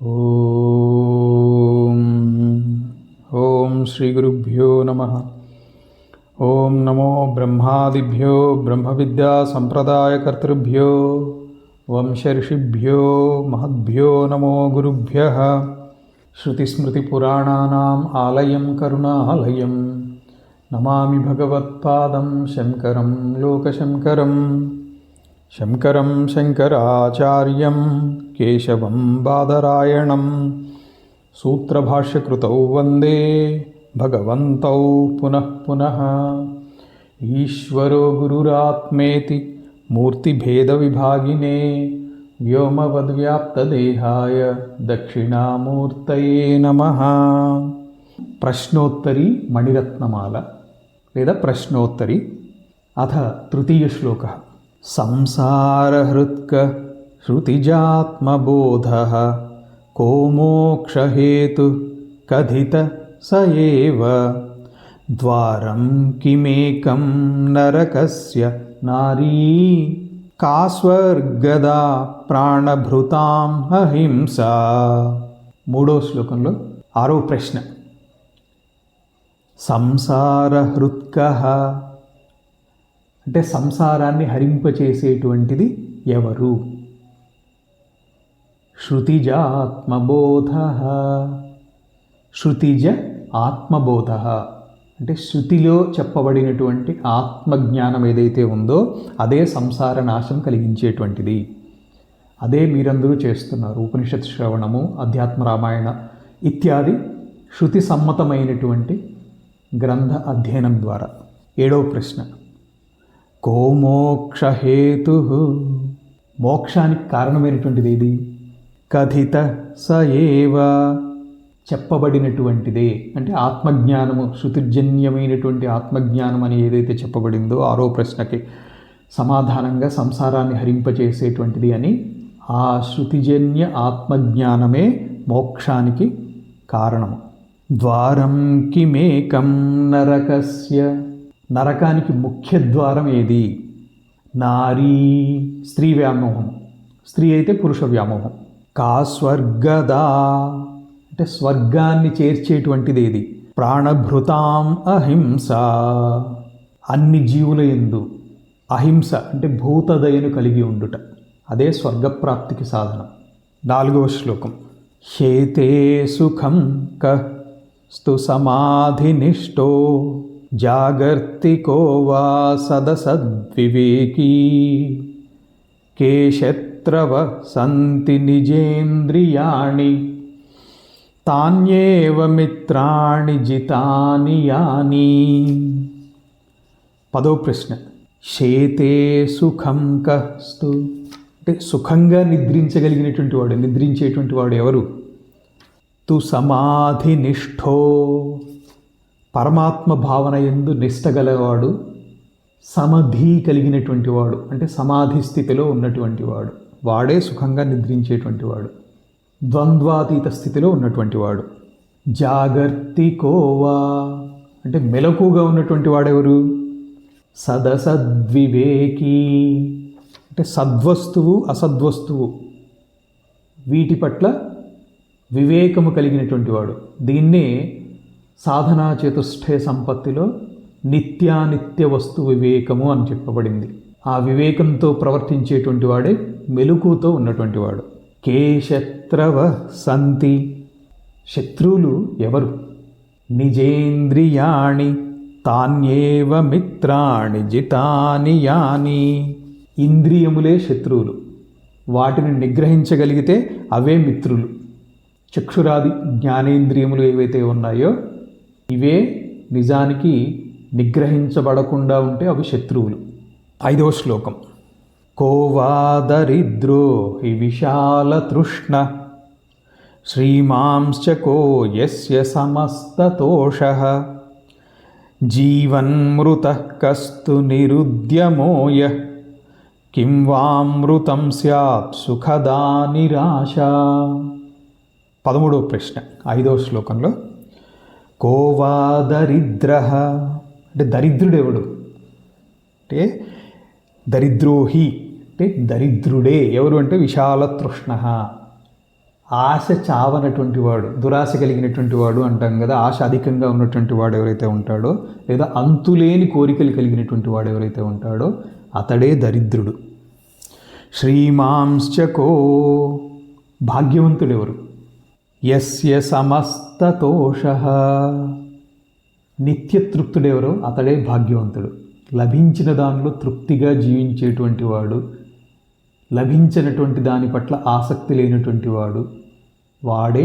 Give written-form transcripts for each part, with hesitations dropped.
ఓం ఓం శ్రీ గురుభ్యో నమః. ఓం నమో బ్రహ్మాదిభ్యో బ్రహ్మ విద్యా సంప్రదాయకర్తృభ్యో వంశర్షిభ్యో మహద్భ్యో నమో గురుభ్యః. శృతిస్మృతిపురాణానాం ఆలయం కరుణాలయం నమామి భగవత్పాదం శంకరం లోకశంకరం. శంకరం శంకరాచార్యం కేశవం బాదరాయణం సూత్రభాష్యకృతౌ వందే భగవంతౌ పునః పునః. ఈశ్వరో గురురాత్మేతి మూర్తిభేదవిభాగినే వ్యోమవద్వ్యాప్తదేహాయ దక్షిణామూర్తయే నమః. ప్రశ్నోత్తరి మణిరత్నమాల లేదా ప్రశ్నోత్తరి. అథ తృతీయ శ్లోకః. సంసారహృత్క శృతిజాత్మబోధః కో మోక్షహేతు కథిత స ఏవ ద్వారం కిమేకం నరకస్య నారీ కా స్వర్గదా ప్రాణభృతాం అహింసా. మూడో శ్లోకంలో ఆరో ప్రశ్న. సంసారహృత్కః అంటే సంసారాన్ని హరింపచేసేటువంటిది ఎవరు? శృతిజ ఆత్మబోధ. శృతిజ ఆత్మబోధ అంటే శృతిలో చెప్పబడినటువంటి ఆత్మజ్ఞానం ఏదైతే ఉందో అదే సంసార నాశం కలిగించేటువంటిది. అదే మీరందరూ చేస్తున్నారు. ఉపనిషత్ శ్రవణము, అధ్యాత్మ రామాయణ ఇత్యాది శృతి సమ్మతమైనటువంటి గ్రంథ అధ్యయనం ద్వారా. ఏడవ ప్రశ్న. కో మోక్షహేతు మోక్షానికి కారణమైనటువంటిది ఏది? కథిత స ఏవ చెప్పబడినటువంటిదే. అంటే ఆత్మజ్ఞానము, శృతిజన్యమైనటువంటి ఆత్మజ్ఞానం అని ఏదైతే చెప్పబడిందో ఆరో ప్రశ్నకి సమాధానంగా సంసారాన్ని హరింపచేసేటువంటిది అని ఆ శృతిజన్య ఆత్మజ్ఞానమే మోక్షానికి కారణము. ద్వారం కిమేకం నరకస్య నరకానికి ముఖ్య ద్వారం ఏది? నారీ స్త్రీ వ్యామోహం, స్త్రీ అయితే పురుష వ్యామోహం. కా స్వర్గదా అంటే స్వర్గాన్ని చేర్చేటువంటిది ఏది? ప్రాణభృతాం అహింస అన్ని జీవుల యందు అహింస అంటే భూతదయను కలిగి ఉండుట, అదే స్వర్గప్రాప్తికి సాధనం. నాలుగవ శ్లోకం. హేతే సుఖం కస్తు సమాధినిష్టో జాగర్తికో వా సదసద్వివేకీ కేశత్రవ సంతి నిజేంద్రియాణి తాన్యేవ మిత్రాణి జితాని యాని. పదో ప్రశ్న. శేతే సుఖం కస్తు అంటే సుఖంగా నిద్రించగలిగినటువంటి వాడు, నిద్రించేటువంటి వాడు ఎవరు? తు సమాధి నిష్ఠో పరమాత్మ భావన యందు నిష్ట గలవాడు, సమాధి కలిగినటువంటి వాడు అంటే సమాధి స్థితిలో ఉన్నటువంటి వాడు, వాడే సుఖంగా నిద్రించేటువంటి వాడు, ద్వంద్వాతీత స్థితిలో ఉన్నటువంటి వాడు. జాగర్తికోవా అంటే మెలకుగా ఉన్నటువంటి వాడెవరు? సదసద్వివేకీ అంటే సద్వస్తువు అసద్వస్తువు వీటి పట్ల వివేకము కలిగినటువంటి వాడు. దీన్నే సాధనా చతుష్టయ సంపత్తిలో నిత్యానిత్య వస్తు వివేకము అని చెప్పబడింది. ఆ వివేకంతో ప్రవర్తించేటువంటి వాడే మెలకుతో ఉన్నటువంటి వాడు. కేశత్రవ సంతి శత్రువులు ఎవరు? నిజేంద్రియాణి తాన్యేవ మిత్రాణి జితాని యాని ఇంద్రియములే శత్రువులు, వాటిని నిగ్రహించగలిగితే అవే మిత్రులు. చక్షురాది జ్ఞానేంద్రియములు ఏవైతే ఉన్నాయో ఇవే నిజానికి నిగ్రహించబడకుండా ఉంటే అవి శత్రువులు. ఐదవ శ్లోకం. కోవా దరిద్రో హి విశాల తృష్ణ శ్రీమాంశ్చ కో యస్య సమస్తతోషః జీవన్మృతః కస్తు నిరుద్యమోయ కిం వామృతం స్యాత్ సుఖదా నిరాశ. 13వ ప్రశ్న 5వ శ్లోకంలో. కోవా దరిద్రః అంటే దరిద్రుడెవడు? అంటే దరిద్రోహి అంటే దరిద్రుడే. ఎవరు అంటే విశాల తృష్ణ, ఆశ చావనటువంటి వాడు, దురాశ కలిగినటువంటి వాడు అంటాం కదా, ఆశ అధికంగా ఉన్నటువంటి వాడు ఎవరైతే ఉంటాడో, లేదా అంతులేని కోరికలు కలిగినటువంటి వాడు ఎవరైతే ఉంటాడో అతడే దరిద్రుడు. శ్రీమాంశ్చకో, భాగ్యవంతుడెవరు? యస్య సమస్తతోషః, నిత్యతృప్తుడెవరో అతడే భాగ్యవంతుడు. లభించిన దానిలో తృప్తిగా జీవించేటువంటి వాడు, లభించినటువంటి దాని పట్ల ఆసక్తి లేనటువంటి వాడు, వాడే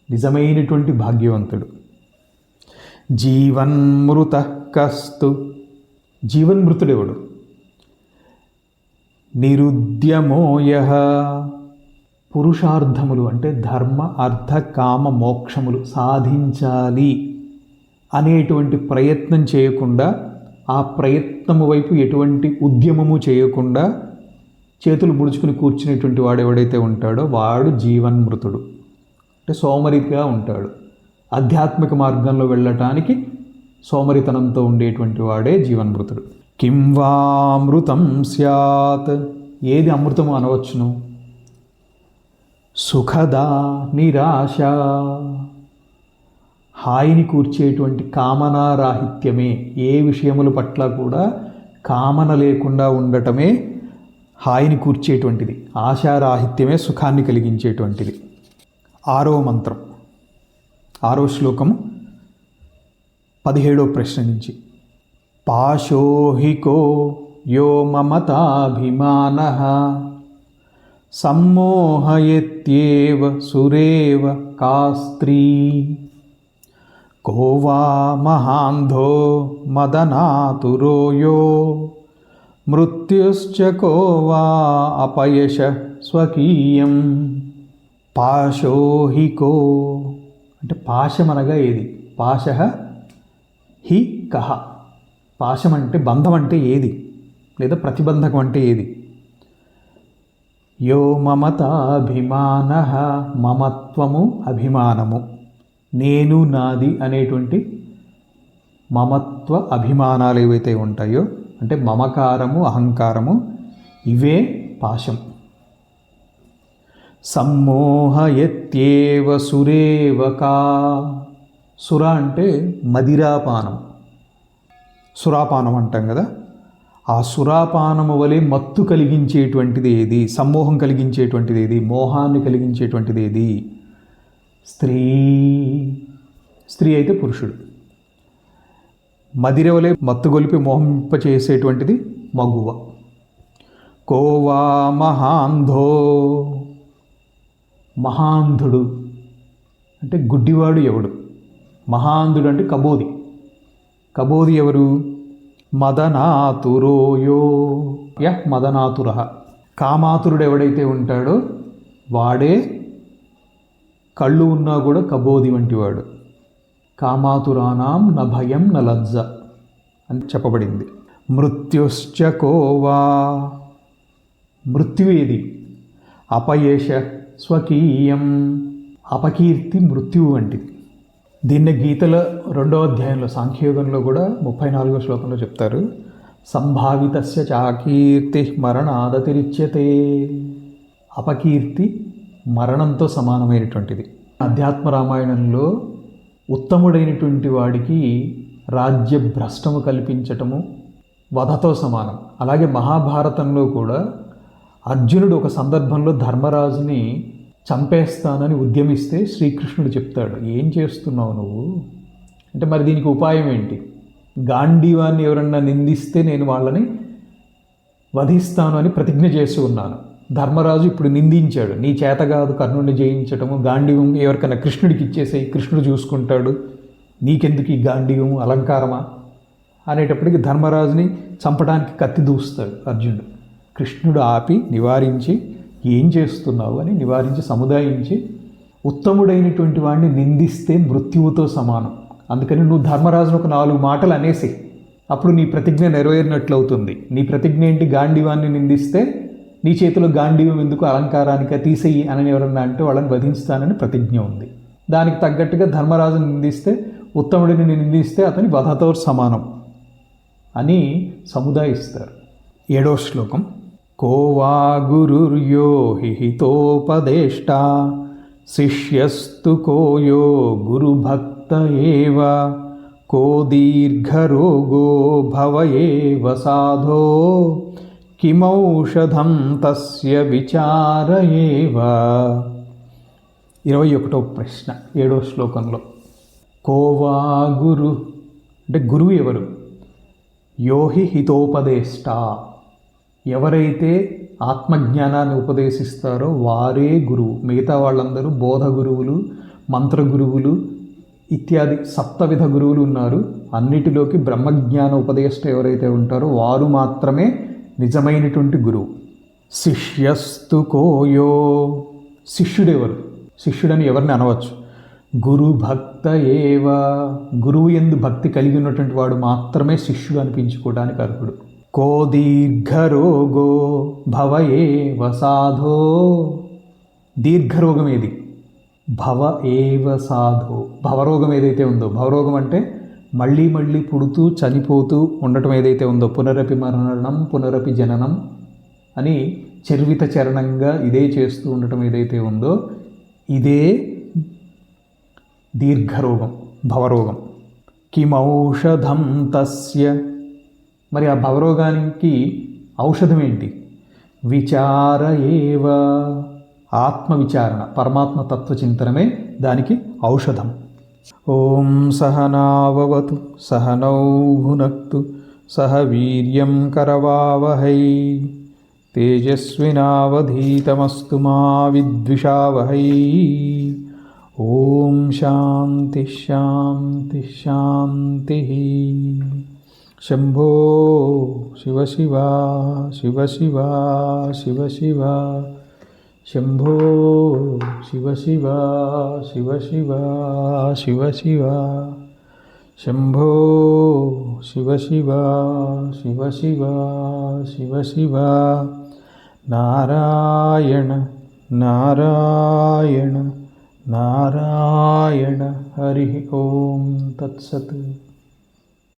నిజమైనటువంటి భాగ్యవంతుడు. జీవన్మృత కస్తు, జీవన్మృతుడెవడు? నిరుద్యమోయ, పురుషార్థములు అంటే ధర్మ అర్థ కామ మోక్షములు సాధించాలి అనేటువంటి ప్రయత్నం చేయకుండా, ఆ ప్రయత్నము వైపు ఎటువంటి ఉద్యమము చేయకుండా చేతులు ముడుచుకుని కూర్చునేటువంటి వాడు ఎవడైతే ఉంటాడో వాడు జీవన్మృతుడు. అంటే సోమరిగా ఉంటాడు. ఆధ్యాత్మిక మార్గంలో వెళ్ళటానికి సోమరితనంతో ఉండేటువంటి వాడే జీవన్మృతుడు. కిం వామృతం స్యాత్, ఏది అమృతము అనవచ్చును? సుఖదా నిరాశ, హాయిని కూర్చేటువంటి కామనారాహిత్యమే, ఏ విషయముల పట్ల కూడా కామన లేకుండా ఉండటమే హాయిని కూర్చేటువంటిది. ఆశారాహిత్యమే సుఖాన్ని కలిగించేటువంటిది. 6వ మంత్రం 6వ శ్లోకము 17వ ప్రశ్న నుంచి. పాశోహికో యో మమతాభిమానః సమ్మోహయత్యేవ సురేవ కా స్త్రీ కో వా మహాంధో మదనాతురో యో మృత్యుశ్చ కో వా అపయశ స్వకీయం. పాశోహికో అంటే పాశమనగా ఏది? పాశః హి కః. పాశం అంటే బంధం అంటే ఏది, లేదా ప్రతిబంధకం అంటే ఏది? యో మమతాభిమానః, మమత్వము అభిమానము, నేను నాది అనేటువంటి మమత్వ అభిమానాలు ఏవైతే ఉంటాయో, అంటే మమకారము అహంకారము, ఇవే పాశం. సమ్మోహయత్యేవ సురేవకా, సుర అంటే మదిరాపానం, సురాపానం అంటాం కదా, ఆ సురాపానము వలె మత్తు కలిగించేటువంటిది ఏది? సమ్మోహం కలిగించేటువంటిది ఏది? మోహాన్ని కలిగించేటువంటిది ఏది? స్త్రీ. స్త్రీ అయితే పురుషుడు. మదిర వలె మత్తు గొలిపి మోహింపచేసేటువంటిది మగువ. కోవా మహాంధో, మహాంధుడు అంటే గుడ్డివాడు ఎవడు? మహాంధుడు అంటే కబోది. కబోది ఎవరు? మదనాతురోయో యః మదనాతురః, కామాతురుడు ఎవడైతే ఉంటాడో వాడే కళ్ళు ఉన్నా కూడా కబోది వంటివాడు. కామాతురానాం న భయం న లజ్జ అని చెప్పబడింది. మృత్యుశ్చ కోవా, మృత్యు ఏది? అపయేష స్వకీయం, అపకీర్తి మృత్యువు వంటిది. దీన్ని గీతల 2వ అధ్యాయంలో సాంఖ్యయోగంలో కూడా 34వ శ్లోకంలో చెప్తారు. సంభావితస్య చాకీర్తి మరణాదతిరిచ్యతే. అపకీర్తి మరణంతో సమానమైనటువంటిది. అధ్యాత్మ రామాయణంలో ఉత్తముడైనటువంటి వాడికి రాజ్య భ్రష్టము కల్పించటము వధతో సమానం. అలాగే మహాభారతంలో కూడా అర్జునుడు ఒక సందర్భంలో ధర్మరాజుని చంపేస్తానని ఉద్యమిస్తే శ్రీకృష్ణుడు చెప్తాడు, ఏం చేస్తున్నావు నువ్వు అంటే, మరి దీనికి ఉపాయం ఏంటి? గాంధీవాన్ని ఎవరన్నా నిందిస్తే నేను వాళ్ళని వధిస్తాను అని ప్రతిజ్ఞ చేసి ఉన్నాను. ధర్మరాజు ఇప్పుడు నిందించాడు, నీ చేత కాదు కర్ణుడిని జయించటము, గాంధీవం ఎవరికైనా కృష్ణుడికి ఇచ్చేసేయి, కృష్ణుడు చూసుకుంటాడు, నీకెందుకు ఈ గాంధీవం అలంకారమా అనేటప్పటికి ధర్మరాజుని చంపడానికి కత్తి దూస్తాడు అర్జునుడు. కృష్ణుడు ఆపి నివారించి, ఏం చేస్తున్నావు అని నివారించి సముదాయించి, ఉత్తముడైనటువంటి వాడిని నిందిస్తే మృత్యువుతో సమానం, అందుకని నువ్వు ధర్మరాజును ఒక 4 మాటలు అనేసి అప్పుడు నీ ప్రతిజ్ఞ నెరవేరినట్లు అవుతుంది. నీ ప్రతిజ్ఞ ఏంటి? గాంధీవాన్ని నిందిస్తే నీ చేతిలో గాంధీవం ఎందుకు, అలంకారానిక, తీసేయి అని ఎవరన్నా అంటే వాళ్ళని వధిస్తానని ప్రతిజ్ఞ ఉంది. దానికి తగ్గట్టుగా ధర్మరాజుని నిందిస్తే, ఉత్తముడిని నిందిస్తే అతని వధతో సమానం అని సముదాయిస్తారు. 7వ శ్లోకం को वा गुरुर्यो हि हितोपदेष्टा शिष्यस्तु को यो गुरुभक्त एव को दीर्घरोगो भव एव साधो किमौषधं तस्य विचार एव. 21వ ప్రశ్న 7వ శ్లోకంలో కోవా గురు అంటే గురువు ఎవరు? యోహి హితోపదేష్ట, ఎవరైతే ఆత్మజ్ఞానాన్ని ఉపదేశిస్తారో వారే గురువు. మిగతా వాళ్ళందరూ బోధ గురువులు, మంత్ర గురువులు ఇత్యాది సప్తవిధ గురువులు ఉన్నారు. అన్నిటిలోకి బ్రహ్మజ్ఞాన ఉపదేష్ట ఎవరైతే ఉంటారో వారు మాత్రమే నిజమైనటువంటి గురువు. శిష్యస్తు కోయో, శిష్యుడెవరు? శిష్యుడని ఎవరిని అనవచ్చు? గురు భక్త ఏవ, గురువు యందు భక్తి కలిగి ఉన్నటువంటి వాడు మాత్రమే శిష్యుడు అనిపించుకోవడానికి అర్హుడు. కో దీర్ఘరోగో భవ ఏవ సాధో, దీర్ఘరోగం ఏది? భవ ఏవ సాధో, భవరోగం ఏదైతే ఉందో, భవరోగం అంటే మళ్ళీ మళ్ళీ పుడుతూ చనిపోతూ ఉండటం ఏదైతే ఉందో, పునరపి మరణం పునరపి జననం అని చర్విత చరణంగా ఇదే చేస్తూ ఉండటం ఏదైతే ఉందో ఇదే దీర్ఘరోగం, భవరోగం. కిమౌషధం తస్య, మరి ఆ భవరోగానికి ఔషధం ఏంటి? విచార ఏవ, ఆత్మవిచారణ, పరమాత్మ తత్వచింతనమే దానికి ఔషధం. ఓం సహనావవతు సహనౌ భునక్తు సహ వీర్యం కరవావహై తేజస్వినావధీతమస్తు మా విద్విషావహై. ఓం శాంతి శాంతి శాంతి. శంభో శివ శివ శివ శివ శివ శివ. శంభో శివ శివ శివ శివ శివ శివ. శంభో శివ శివ శివ శివ శివ శివ. నారాయణ నారాయణ నారాయణ. హరి ఓం తత్సత్.